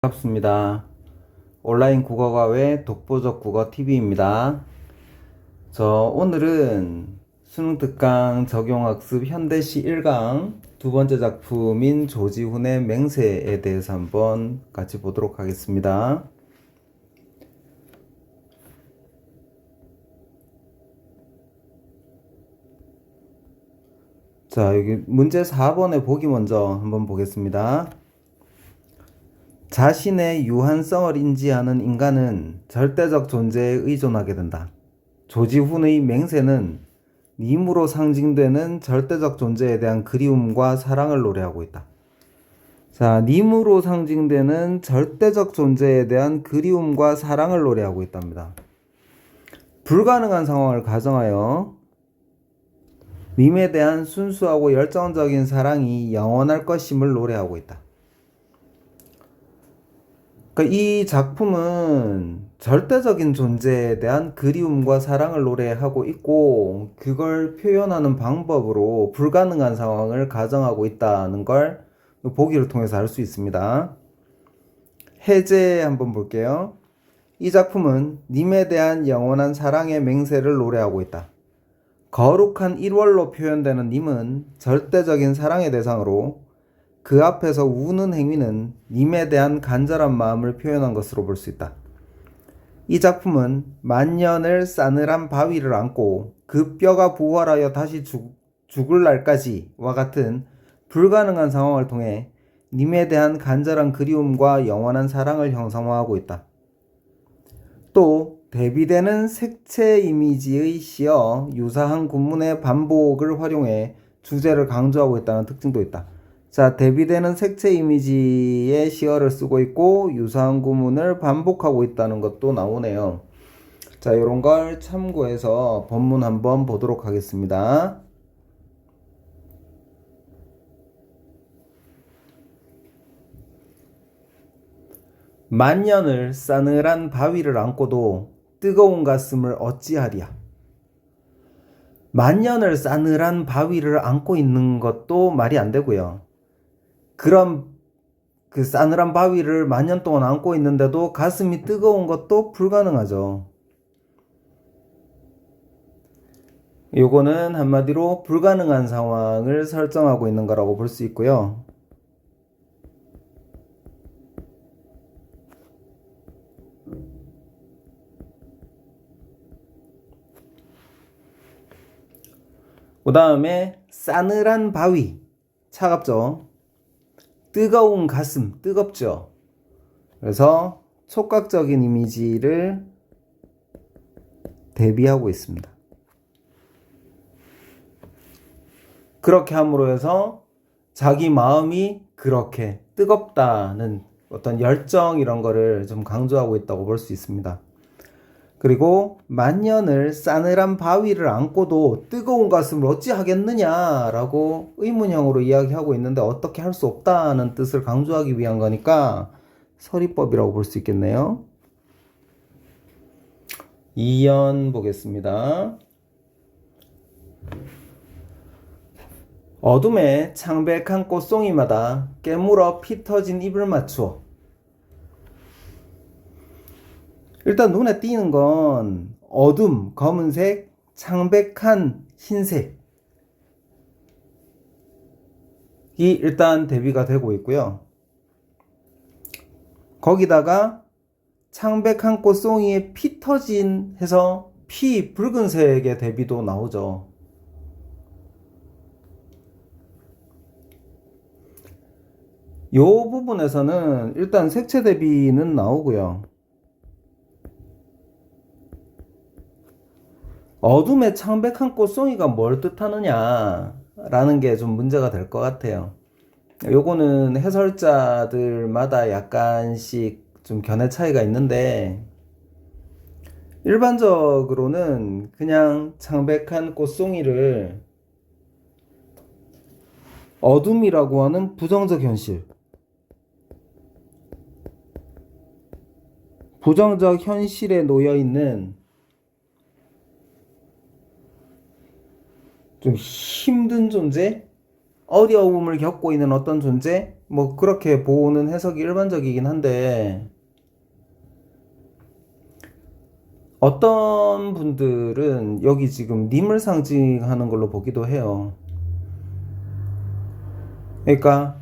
반갑습니다. 온라인 국어과외 독보적 국어 TV입니다. 오늘은 수능 특강 적용학습 현대시 1강 두 번째 작품인 조지훈의 맹세에 대해서 한번 같이 보도록 하겠습니다. 자, 여기 문제 4번의 보기 먼저 한번 보겠습니다. 자신의 유한성을 인지하는 인간은 절대적 존재에 의존하게 된다. 조지훈의 맹세는 님으로 상징되는 절대적 존재에 대한 그리움과 사랑을 노래하고 있다. 자, 님으로 상징되는 절대적 존재에 대한 그리움과 사랑을 노래하고 있답니다. 불가능한 상황을 가정하여 님에 대한 순수하고 열정적인 사랑이 영원할 것임을 노래하고 있다. 그러니까 이 작품은 절대적인 존재에 대한 그리움과 사랑을 노래하고 있고, 그걸 표현하는 방법으로 불가능한 상황을 가정하고 있다는 걸 보기를 통해서 알 수 있습니다. 해제 한번 볼게요. 이 작품은 님에 대한 영원한 사랑의 맹세를 노래하고 있다. 거룩한 일월로 표현되는 님은 절대적인 사랑의 대상으로 그 앞에서 우는 행위는 님에 대한 간절한 마음을 표현한 것으로 볼 수 있다. 이 작품은 만년을 싸늘한 바위를 안고 그 뼈가 부활하여 다시 죽을 날까지와 같은 불가능한 상황을 통해 님에 대한 간절한 그리움과 영원한 사랑을 형상화하고 있다. 또 대비되는 색채 이미지의 시어 유사한 구문의 반복을 활용해 주제를 강조하고 있다는 특징도 있다. 자, 대비되는 색채 이미지의 시어를 쓰고 있고 유사한 구문을 반복하고 있다는 것도 나오네요. 자, 이런 걸 참고해서 본문 한번 보도록 하겠습니다. 만년을 싸늘한 바위를 안고도 뜨거운 가슴을 어찌하랴. 만년을 싸늘한 바위를 안고 있는 것도 말이 안 되고요. 그럼 그 싸늘한 바위를 만년 동안 안고 있는데도 가슴이 뜨거운 것도 불가능하죠. 요거는 한마디로 불가능한 상황을 설정하고 있는 거라고 볼 수 있고요. 그 다음에 싸늘한 바위, 차갑죠. 뜨거운 가슴, 뜨겁죠. 그래서 촉각적인 이미지를 대비하고 있습니다. 그렇게 함으로 해서 자기 마음이 그렇게 뜨겁다는 어떤 열정 이런 거를 좀 강조하고 있다고 볼 수 있습니다. 그리고 만년을 싸늘한 바위를 안고도 뜨거운 가슴을 어찌 하겠느냐라고 의문형으로 이야기하고 있는데 어떻게 할 수 없다는 뜻을 강조하기 위한 거니까 서리법이라고 볼 수 있겠네요. 2연 보겠습니다. 어둠에 창백한 꽃송이마다 깨물어 피 터진 입을 맞추어. 일단 눈에 띄는 건 어둠, 검은색, 창백한 흰색. 이 일단 대비가 되고 있고요. 거기다가 창백한 꽃송이에 피 터진 해서 피 붉은색의 대비도 나오죠. 요 부분에서는 일단 색채 대비는 나오고요. 어둠에 창백한 꽃송이가 뭘 뜻하느냐 라는 게 좀 문제가 될 것 같아요. 요거는 해설자들마다 약간씩 좀 견해 차이가 있는데 일반적으로는 그냥 창백한 꽃송이를 어둠이라고 하는 부정적 현실, 부정적 현실에 놓여 있는 좀 힘든 존재? 어려움을 겪고 있는 어떤 존재? 뭐 그렇게 보는 해석이 일반적이긴 한데 어떤 분들은 여기 지금 님을 상징하는 걸로 보기도 해요. 그러니까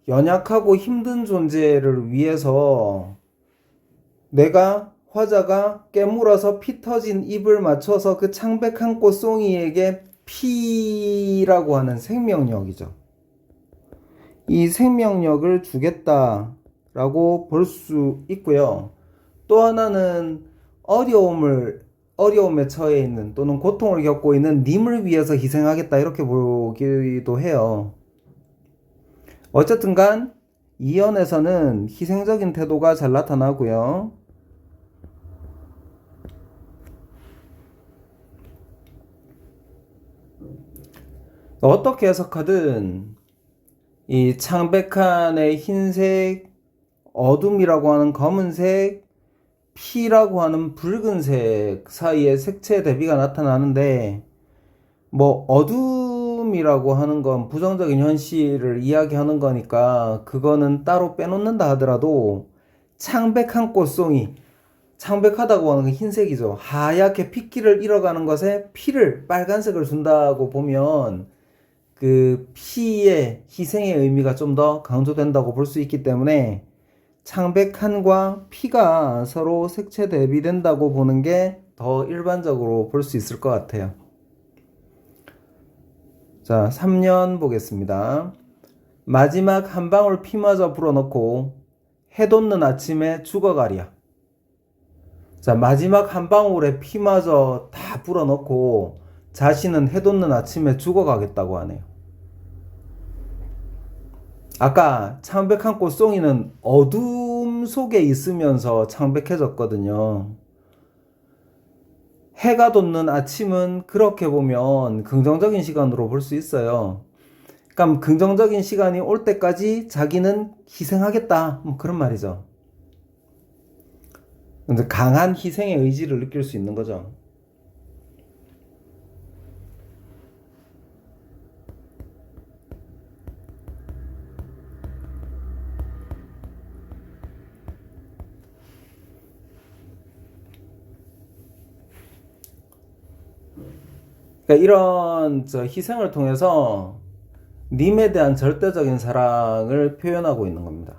연약하고 힘든 존재를 위해서 내가 화자가 깨물어서 피 터진 입을 맞춰서 그 창백한 꽃송이에게 피라고 하는 생명력이죠. 이 생명력을 주겠다라고 볼 수 있고요. 또 하나는 어려움에 처해 있는 또는 고통을 겪고 있는 님을 위해서 희생하겠다 이렇게 보기도 해요. 어쨌든 간 이 연에서는 희생적인 태도가 잘 나타나고요. 어떻게 해석하든 이 창백한의 흰색, 어둠이라고 하는 검은색, 피라고 하는 붉은색 사이에 색채 대비가 나타나는데 뭐 어둠이라고 하는 건 부정적인 현실을 이야기하는 거니까 그거는 따로 빼놓는다 하더라도 창백한 꽃송이, 창백하다고 하는 건 흰색이죠. 하얗게 핏기를 잃어가는 것에 피를 빨간색을 준다고 보면 그 피의 희생의 의미가 좀 더 강조된다고 볼 수 있기 때문에 창백한과 피가 서로 색채 대비된다고 보는 게 더 일반적으로 볼 수 있을 것 같아요. 자, 3년 보겠습니다. 마지막 한 방울 피마저 불어넣고 해돋는 아침에 죽어가랴. 자, 마지막 한 방울의 피마저 다 불어넣고 자신은 해돋는 아침에 죽어가겠다고 하네요. 아까 창백한 꽃송이는 어둠 속에 있으면서 창백해졌거든요. 해가 돋는 아침은 그렇게 보면 긍정적인 시간으로 볼 수 있어요. 그러니까 긍정적인 시간이 올 때까지 자기는 희생하겠다. 뭐 그런 말이죠. 근데 강한 희생의 의지를 느낄 수 있는 거죠. 그러니까 이런 희생을 통해서 님에 대한 절대적인 사랑을 표현하고 있는 겁니다.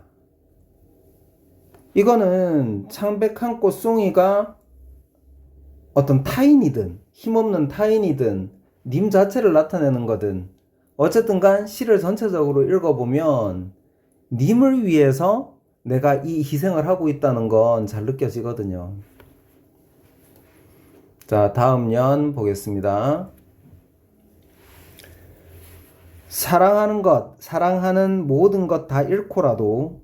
이거는 창백한 꽃송이가 어떤 타인이든 힘없는 타인이든 님 자체를 나타내는 거든 어쨌든 간 시를 전체적으로 읽어보면 님을 위해서 내가 이 희생을 하고 있다는 건 잘 느껴지거든요. 자, 다음 년 보겠습니다. 사랑하는 것, 사랑하는 모든 것 다 잃고라도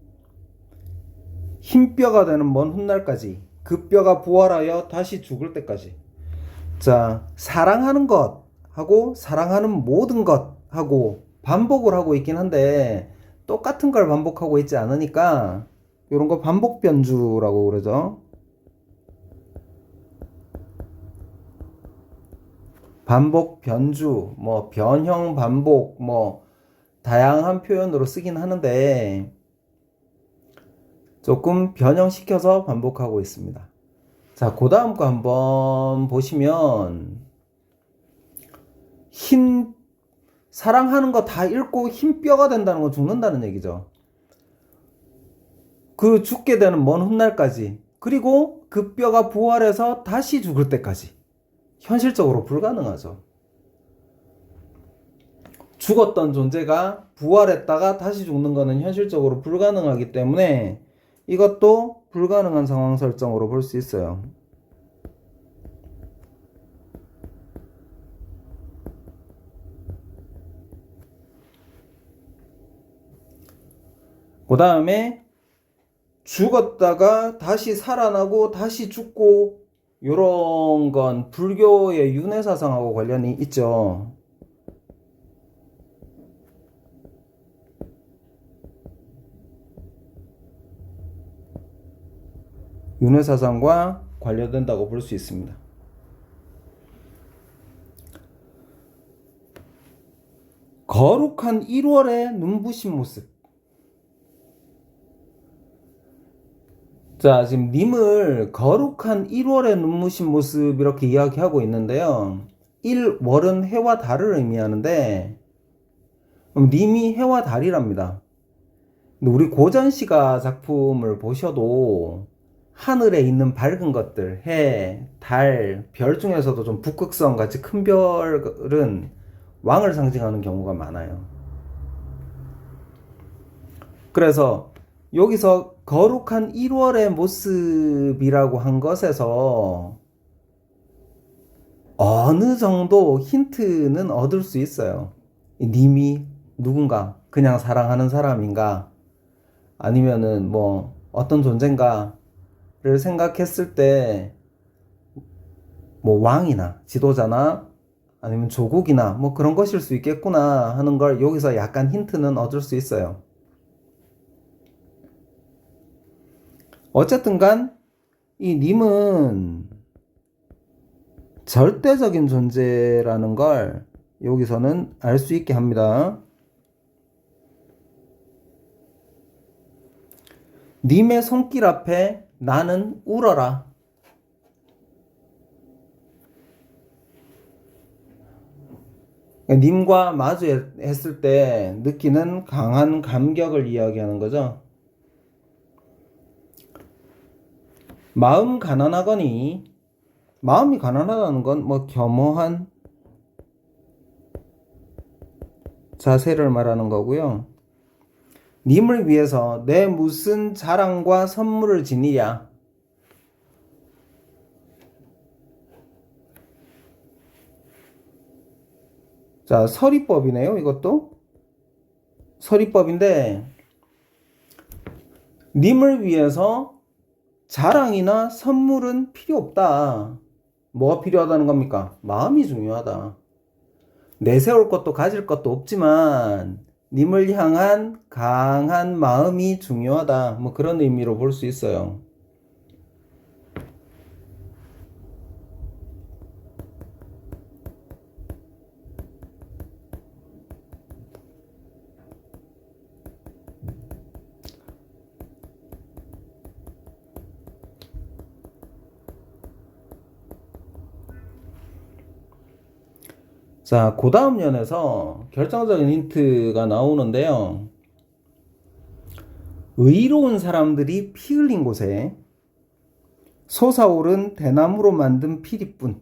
흰 뼈가 되는 먼 훗날까지 그 뼈가 부활하여 다시 죽을 때까지. 자, 사랑하는 것 하고 사랑하는 모든 것 하고 반복을 하고 있긴 한데 똑같은 걸 반복하고 있지 않으니까 이런 거 반복 변주라고 그러죠. 반복 변주, 뭐 변형 반복, 뭐 다양한 표현으로 쓰긴 하는데 조금 변형시켜서 반복하고 있습니다. 자, 그 다음 거 한번 보시면 사랑하는 거 다 잃고 흰 뼈가 된다는 건 죽는다는 얘기죠. 그 죽게 되는 먼 훗날까지, 그리고 그 뼈가 부활해서 다시 죽을 때까지 현실적으로 불가능하죠. 죽었던 존재가 부활했다가 다시 죽는 거는 현실적으로 불가능하기 때문에 이것도 불가능한 상황 설정으로 볼 수 있어요. 그 다음에 죽었다가 다시 살아나고 다시 죽고 요런 건 불교의 윤회사상하고 관련이 있죠. 윤회사상과 관련된다고 볼 수 있습니다. 거룩한 1월의 눈부신 모습. 자, 지금 님을 거룩한 1월의 눈부신 모습 이렇게 이야기하고 있는데요. 1월은 해와 달을 의미하는데 님이 해와 달이랍니다. 우리 고전시가 작품을 보셔도 하늘에 있는 밝은 것들, 해, 달, 별 중에서도 좀 북극성 같이 큰 별은 왕을 상징하는 경우가 많아요. 그래서 여기서 거룩한 1월의 모습이라고 한 것에서 어느 정도 힌트는 얻을 수 있어요. 님이 누군가, 그냥 사랑하는 사람인가, 아니면은 뭐 어떤 존재인가를 생각했을 때 뭐 왕이나 지도자나 아니면 조국이나 뭐 그런 것일 수 있겠구나 하는 걸 여기서 약간 힌트는 얻을 수 있어요. 어쨌든 간 이 님은 절대적인 존재라는 걸 여기서는 알 수 있게 합니다. 님의 손길 앞에 나는 울어라. 님과 마주했을 때 느끼는 강한 감격을 이야기하는 거죠. 마음 가난하거니, 마음이 가난하다는 건 뭐 겸허한 자세를 말하는 거고요. 님을 위해서 내 무슨 자랑과 선물을 지니랴. 자, 서리법이네요, 이것도. 서리법인데, 님을 위해서 자랑이나 선물은 필요 없다. 뭐가 필요하다는 겁니까? 마음이 중요하다. 내세울 것도 가질 것도 없지만 님을 향한 강한 마음이 중요하다. 뭐 그런 의미로 볼 수 있어요. 자, 그 다음 연에서 결정적인 힌트가 나오는데요. 의로운 사람들이 피 흘린 곳에 솟아오른 대나무로 만든 피리뿐.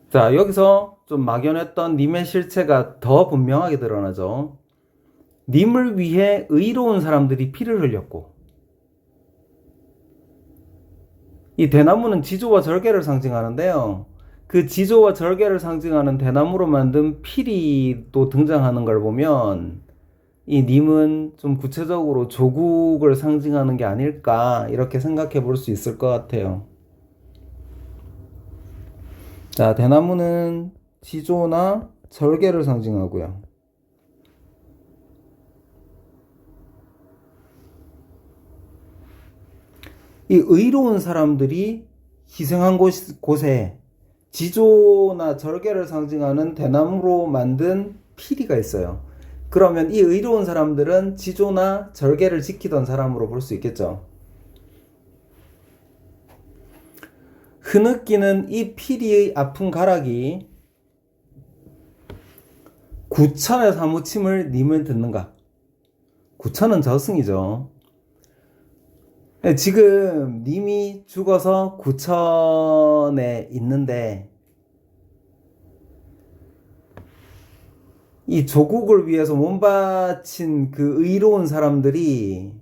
자, 여기서 좀 막연했던 님의 실체가 더 분명하게 드러나죠. 님을 위해 의로운 사람들이 피를 흘렸고, 이 대나무는 지조와 절개를 상징하는데요. 그 지조와 절개를 상징하는 대나무로 만든 피리도 등장하는 걸 보면 이 님은 좀 구체적으로 조국을 상징하는 게 아닐까 이렇게 생각해 볼 수 있을 것 같아요. 자, 대나무는 지조나 절개를 상징하고요. 이 의로운 사람들이 희생한 곳에 지조나 절개를 상징하는 대나무로 만든 피리가 있어요. 그러면 이 의로운 사람들은 지조나 절개를 지키던 사람으로 볼 수 있겠죠. 흐느끼는 이 피리의 아픈 가락이 구천의 사무침을 님을 듣는가? 구천은 저승이죠. 지금 님이 죽어서 구천에 있는데 이 조국을 위해서 몸바친 그 의로운 사람들이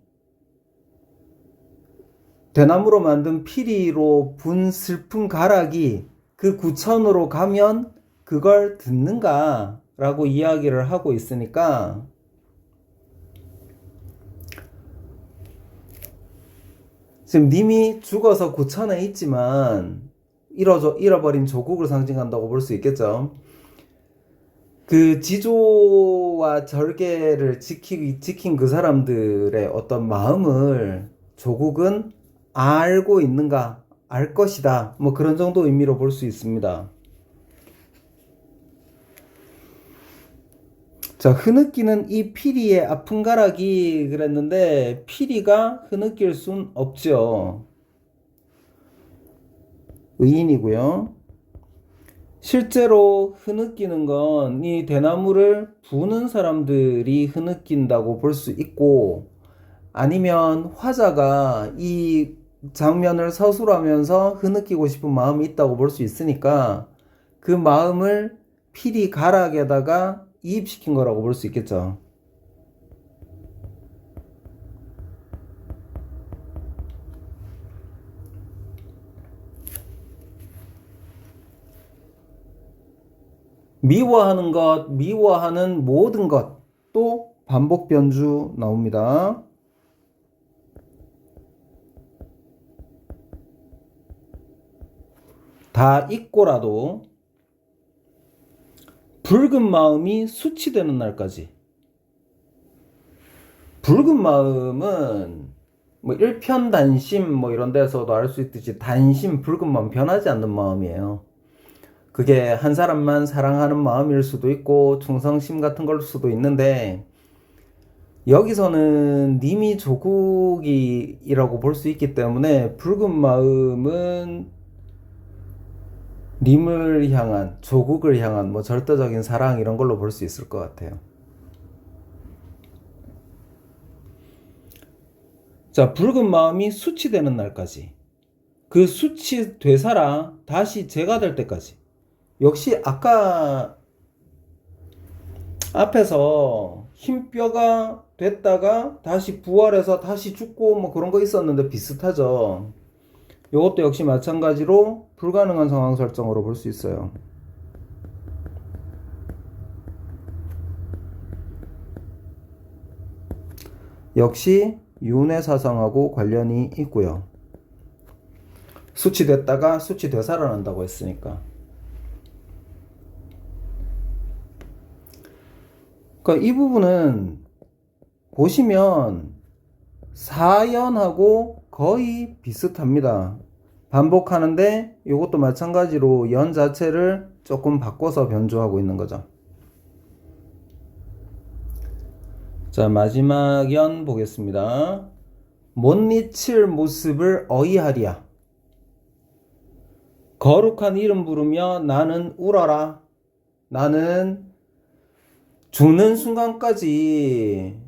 대나무로 만든 피리로 분 슬픈 가락이 그 구천으로 가면 그걸 듣는가? 라고 이야기를 하고 있으니까 지금 님이 죽어서 구천에 있지만 잃어버린 조국을 상징한다고 볼 수 있겠죠. 그 지조와 절개를 지킨 그 사람들의 어떤 마음을 조국은 알고 있는가 알 것이다. 뭐 그런 정도 의미로 볼 수 있습니다. 자, 흐느끼는 이 피리의 아픈 가락이 그랬는데 피리가 흐느낄 순 없죠. 의인이고요. 실제로 흐느끼는 건 이 대나무를 부는 사람들이 흐느낀다고 볼 수 있고, 아니면 화자가 이 장면을 서술하면서 흐느끼고 싶은 마음이 있다고 볼 수 있으니까 그 마음을 피리 가락에다가 이입시킨 거라고 볼 수 있겠죠. 미워하는 것, 미워하는 모든 것, 또 반복 변주 나옵니다. 다 잊고라도 붉은 마음이 수치되는 날까지. 붉은 마음은 뭐 일편단심 뭐 이런 데서도 알 수 있듯이 단심, 붉은 마음, 변하지 않는 마음이에요. 그게 한 사람만 사랑하는 마음일 수도 있고 충성심 같은 걸 수도 있는데, 여기서는 님이 조국이라고 볼 수 있기 때문에 붉은 마음은 님을 향한, 조국을 향한 뭐 절대적인 사랑 이런 걸로 볼 수 있을 것 같아요. 자, 붉은 마음이 수치되는 날까지. 그 수치 되살아 다시 재가 될 때까지. 역시 아까 앞에서 흰 뼈가 됐다가 다시 부활해서 다시 죽고 뭐 그런 거 있었는데 비슷하죠. 이것도 역시 마찬가지로 불가능한 상황 설정으로 볼 수 있어요. 역시 윤회사상하고 관련이 있고요. 수치됐다가 수치 되살아난다고 했으니까. 그러니까 이 부분은 보시면 사연하고 거의 비슷합니다. 반복하는데 이것도 마찬가지로 연 자체를 조금 바꿔서 변주하고 있는 거죠. 자, 마지막 연 보겠습니다. 못 미칠 모습을 어이하리야. 거룩한 이름 부르며 나는 울어라. 나는 죽는 순간까지,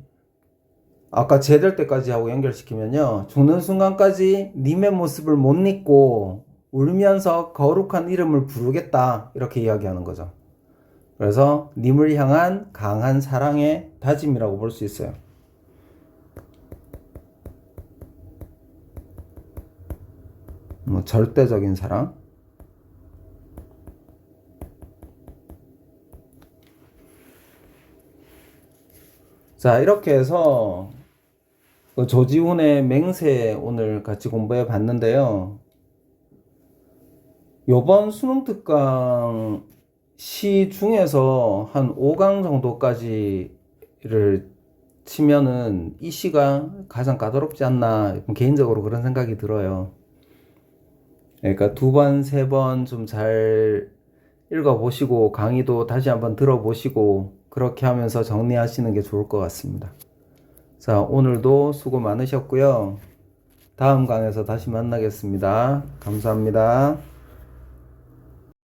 아까 제될 때까지 하고 연결시키면요, 죽는 순간까지 님의 모습을 못 잊고 울면서 거룩한 이름을 부르겠다, 이렇게 이야기하는 거죠. 그래서 님을 향한 강한 사랑의 다짐이라고 볼 수 있어요. 뭐 절대적인 사랑. 자, 이렇게 해서 조지훈의 맹세 오늘 같이 공부해 봤는데요. 요번 수능특강 시 중에서 한 5강 정도까지를 치면은 이 시가 가장 까다롭지 않나, 개인적으로 그런 생각이 들어요. 그러니까 2번, 3번 좀 잘 읽어보시고 강의도 다시 한번 들어보시고 그렇게 하면서 정리하시는 게 좋을 것 같습니다. 자, 오늘도 수고 많으셨고요. 다음 강에서 다시 만나겠습니다. 감사합니다.